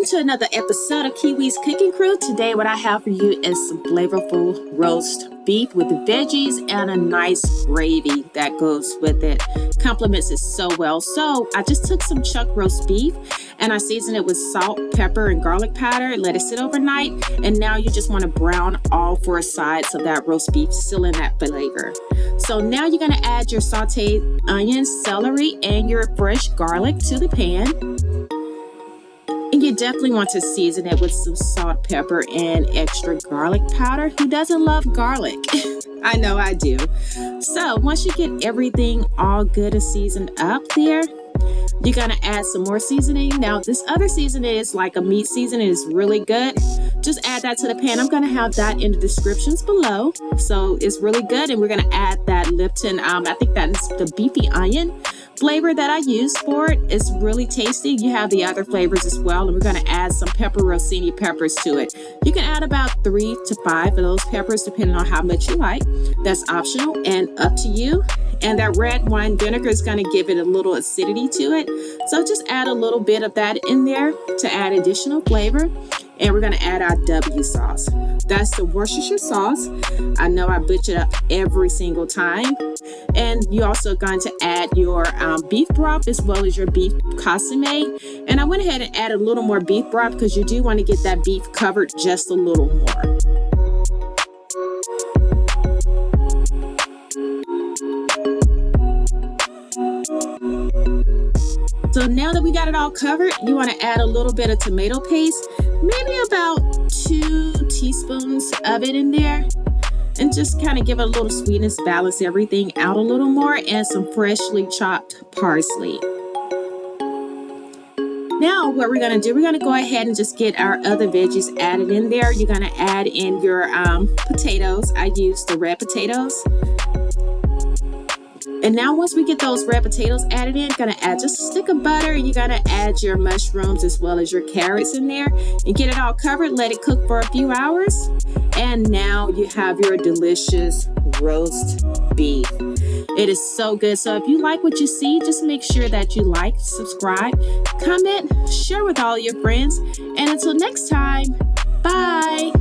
Welcome to another episode of Kiwi's Cooking Crew. Today what I have for you is some flavorful roast beef with the veggies and a nice gravy that goes with it. Complements it so well. So I just took some chuck roast beef and I seasoned it with salt, pepper, and garlic powder. Let it sit overnight. And now you just want to brown all four sides of that roast beef, still in that flavor. So now you're going to add your sauteed onions, celery, and your fresh garlic to the pan. And you definitely want to season it with some salt, pepper, and extra garlic powder. Who doesn't love garlic? I know I do. So once you get everything all good and seasoned up there, you're going to add some more seasoning. Now, this other seasoning is like a meat seasoning. It's really good. Just add that to the pan. I'm going to have that in the descriptions below. So it's really good. And we're going to add that Lipton. I think that is the beefy onion flavor that I use for it. It's really tasty. You have the other flavors as well. And we're going to add some pepperoncini peppers to it. You can add about 3 to 5 of those peppers depending on how much you like. That's optional and up to you. And that red wine vinegar is going to give it a little acidity to it. So just add a little bit of that in there to add additional flavor. And we're going to add our W sauce. That's the Worcestershire Sauce. I know I butcher it up every single time. And you're also going to add your beef broth as well as your beef consommé. And I went ahead and added a little more beef broth because you do want to get that beef covered just a little more. So now that we got it all covered, you want to add a little bit of tomato paste, maybe about 2 teaspoons of it in there, and just kind of give it a little sweetness, balance everything out a little more, and some freshly chopped parsley. Now what we're going to do, we're going to go ahead and just get our other veggies added in there. You're going to add in your potatoes. I use the red potatoes. And now once we get those red potatoes added in, gonna add just a stick of butter. You're gonna add your mushrooms as well as your carrots in there and get it all covered. Let it cook for a few hours. And now you have your delicious roast beef. It is so good. So if you like what you see, just make sure that you like, subscribe, comment, share with all your friends. And until next time, bye.